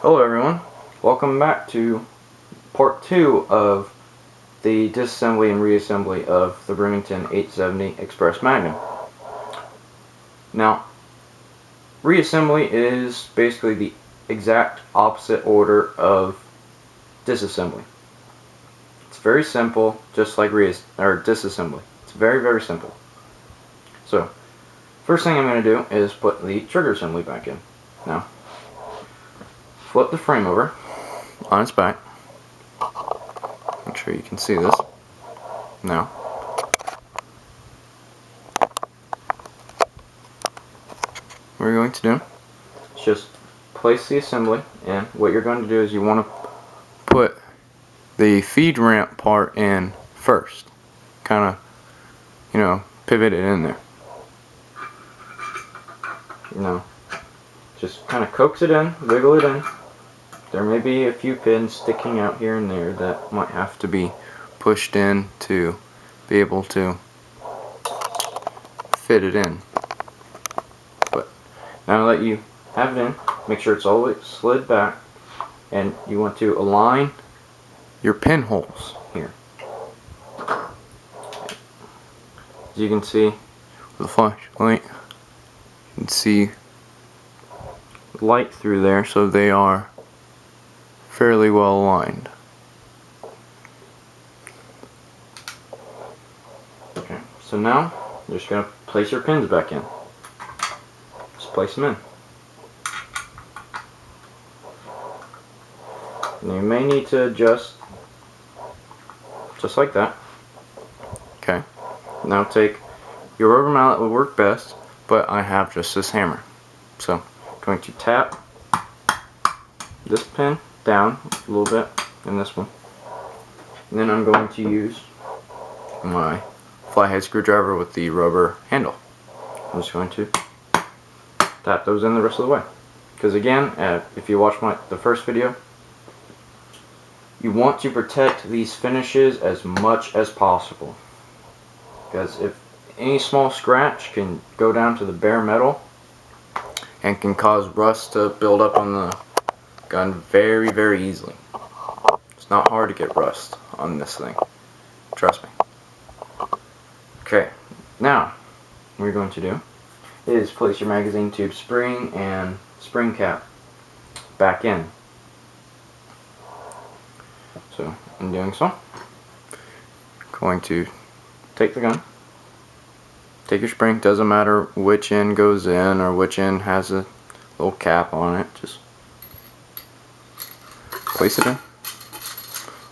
Hello everyone, welcome back to part 2 of the disassembly and reassembly of the Remington 870 Express Magnum. Now, reassembly is basically the exact opposite order of disassembly. It's very simple, just like disassembly. It's very simple. So, first thing I'm going to do is put the trigger assembly back in. Now, flip the frame over on its back. Make sure you can see this. Now, what you're going to do is just place the assembly, and what you're going to do is you want to put the feed ramp part in first. Kind of, pivot it in there. Just kind of coax it in, wiggle it in. There may be a few pins sticking out here and there that might have to be pushed in to be able to fit it in. But now that you have it in, make sure it's always slid back, and you want to align your pinholes here. As you can see with the flashlight, you can see light through there, so they are fairly well aligned. Okay, so now you're just going to place your pins back in. Just place them in. And you may need to adjust just like that. Okay, now take your rubber mallet, will work best, but I have just this hammer. So I'm going to tap this pin down a little bit and this one, and then I'm going to use my flathead screwdriver with the rubber handle. I'm just going to tap those in the rest of the way, because again, if you watch the first video, you want to protect these finishes as much as possible, because if any small scratch can go down to the bare metal and can cause rust to build up on the gun very easily. It's not hard to get rust on this thing, trust me. Okay, now what you're going to do is place your magazine tube spring and spring cap back in. So in doing so, I'm going to take the gun, take your spring, doesn't matter which end goes in or which end has a little cap on it, just place it in.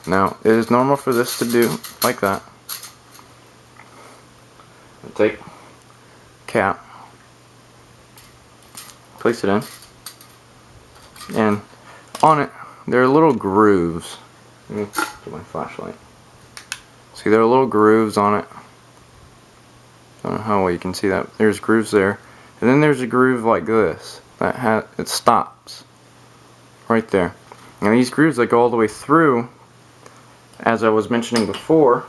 Now, it is normal for this to do like that. Take cap, place it in, and on it there are little grooves. Let me get my flashlight. See, there are little grooves on it. I don't know how well you can see that. There's grooves there, and then there's a groove like this that it stops right there. And these grooves that go all the way through, as I was mentioning before,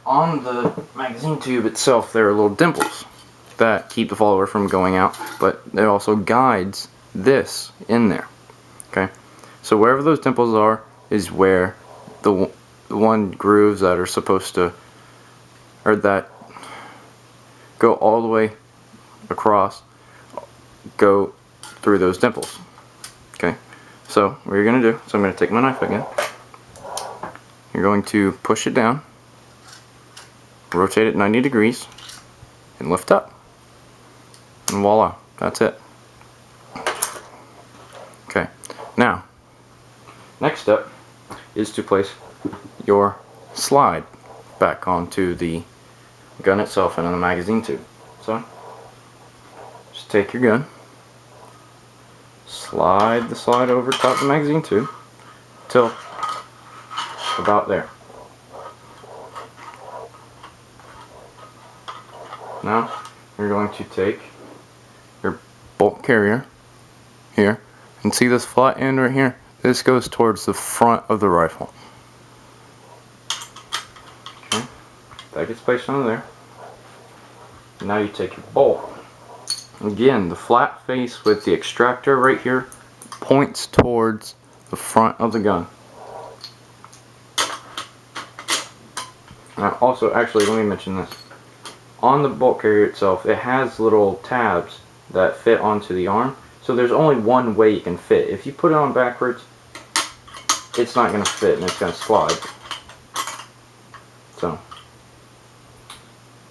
on the magazine tube itself there are little dimples that keep the follower from going out, but it also guides this in there. Okay, so wherever those dimples are is where the one grooves that are supposed to, or that go all the way across, go through those dimples. Okay, so what you're going to do, so I'm going to take my knife again. You're going to push it down, rotate it 90 degrees, and lift up. And voila, that's it. Okay, now, next step is to place your slide back onto the gun itself and on the magazine tube. So, just take your gun, slide the slide over top of the magazine tube till about there. Now you're going to take your bolt carrier here, and see this flat end right here? This goes towards the front of the rifle. Okay, that gets placed on there. Now you take your bolt. Again, the flat face with the extractor right here points towards the front of the gun. Now, also, actually, let me mention this. On the bolt carrier itself, it has little tabs that fit onto the arm. So there's only one way you can fit. If you put it on backwards, it's not going to fit and it's going to slide. So,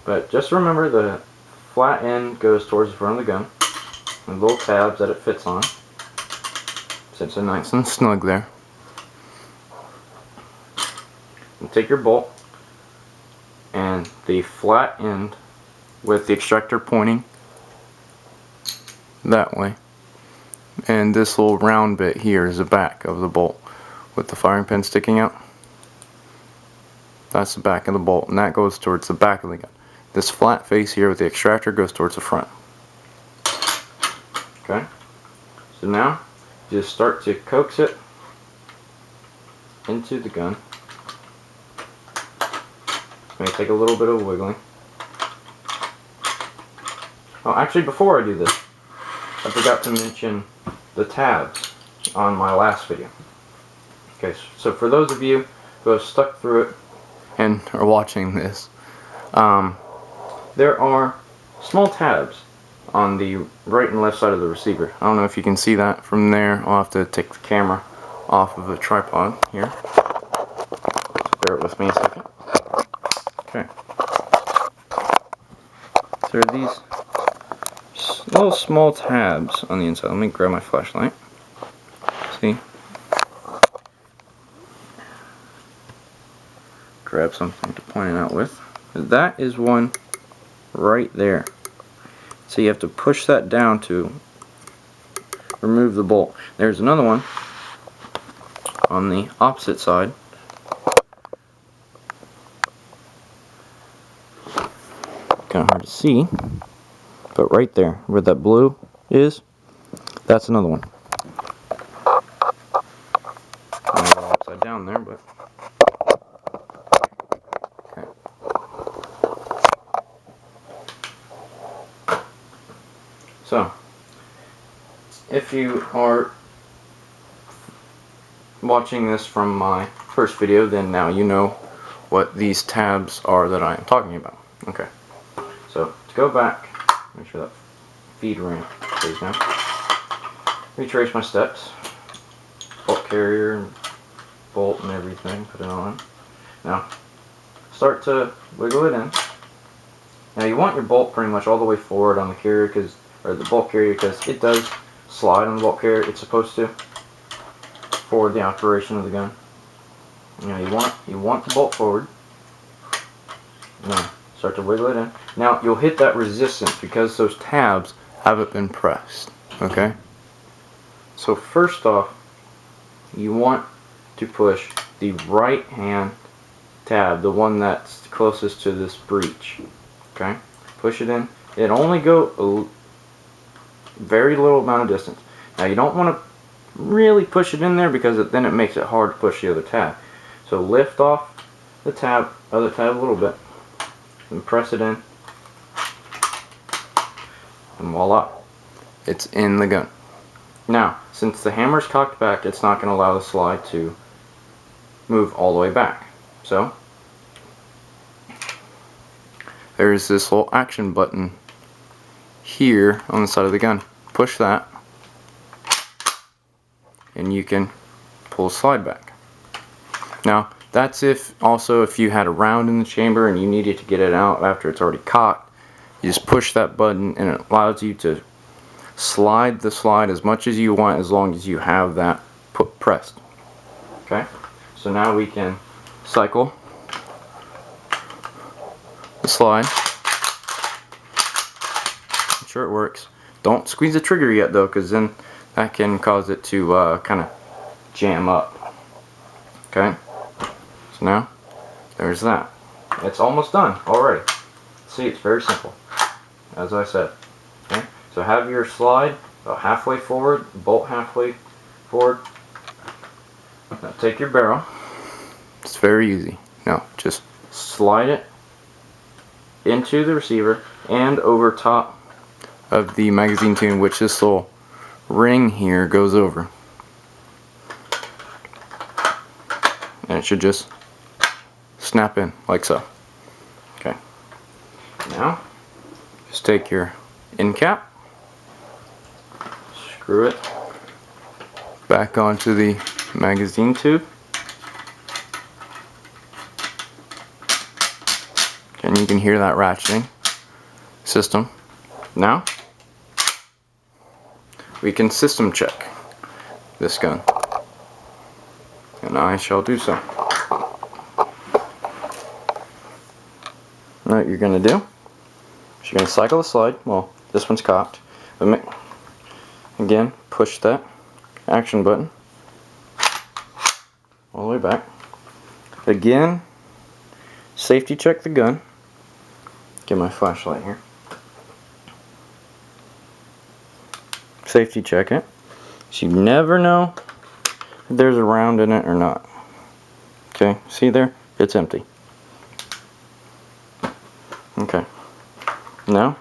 but just remember the flat end goes towards the front of the gun. And little tabs that it fits on. Sits so nice and snug there. And take your bolt and the flat end with the extractor pointing that way. And this little round bit here is the back of the bolt with the firing pin sticking out. That's the back of the bolt, and that goes towards the back of the gun. This flat face here with the extractor goes towards the front. Okay, so now just start to coax it into the gun. It may take a little bit of wiggling. Oh, actually, before I do this, I forgot to mention the tabs on my last video. Okay, so for those of you who have stuck through it and are watching this, there are small tabs on the right and left side of the receiver. I don't know if you can see that from there. I'll have to take the camera off of the tripod here. Bear with me a second. Okay. So there are these little small tabs on the inside. Let me grab my flashlight. See? Grab something to point it out with. That is one right there. So you have to push that down to remove the bolt. There's another one on the opposite side. Kind of hard to see, but right there where that blue is, that's another one. I got it upside down there, but okay. So, if you are watching this from my first video, then now you know what these tabs are that I am talking about. Okay, so to go back, make sure that feed ring stays down. Retrace my steps, bolt carrier, and bolt and everything, put it on. Now, start to wiggle it in. Now you want your bolt pretty much all the way forward on the carrier, or the bolt carrier, because it does slide on the bolt carrier. It's supposed to for the operation of the gun. You know, you want the bolt forward. Now start to wiggle it in. Now you'll hit that resistance because those tabs haven't been pressed. Okay. So first off, you want to push the right hand tab, the one that's closest to this breech. Okay. Push it in. It only go a very little amount of distance. Now you don't want to really push it in there because then it makes it hard to push the other tab. So lift off the other tab a little bit and press it in, and voila, it's in the gun. Now, since the hammer's cocked back, it's not going to allow the slide to move all the way back. So there's this little action button here on the side of the gun. Push that and you can pull the slide back. Now that's if you had a round in the chamber and you needed to get it out after it's already cocked. You just push that button and it allows you to slide the slide as much as you want, as long as you have that pressed. Okay, so now we can cycle the slide. Make sure it works. Don't squeeze the trigger yet though, because then that can cause it to kind of jam up. Okay, so now there's that. It's almost done already. See, it's very simple, as I said. Okay, so have your slide about halfway forward, bolt halfway forward. Now take your barrel. It's very easy. Now just slide it into the receiver and over top of the magazine tune, which this little ring here goes over. and it should just snap in like so. Okay. Now, just take your end cap, screw it back onto the magazine tube, and you can hear that ratcheting system. Now, we can system check this gun, and I shall do so. Now what you're going to do is you're going to cycle the slide. Well, this one's cocked. But again, push that action button all the way back. Again, safety check the gun. Get my flashlight here. Safety check it. So you never know if there's a round in it or not. Okay, see there? It's empty. Okay, now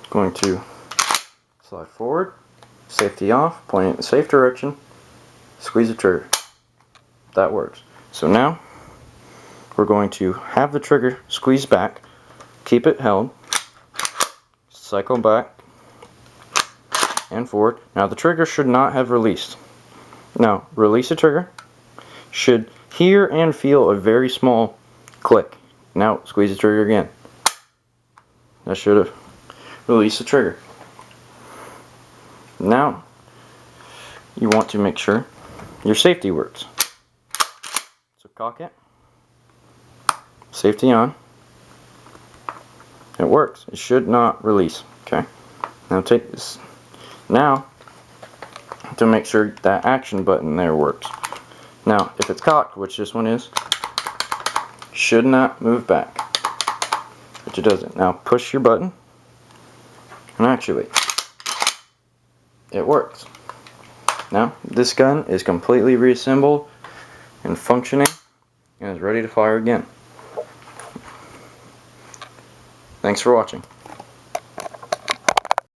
going to slide forward, safety off, point it in the safe direction, squeeze the trigger. That works. So now we're going to have the trigger squeeze back, keep it held, cycle back and forward. Now the trigger should not have released. Now release the trigger, should hear and feel a very small click. Now squeeze the trigger again. That should have released the trigger. Now you want to make sure your safety works. So cock it. Safety on. It works. It should not release. Okay. Now take this. Now to make sure that action button there works. Now if it's cocked, which this one is, should not move back, which it doesn't. Now push your button and actuate. It works. Now this gun is completely reassembled and functioning and is ready to fire again. Thanks for watching.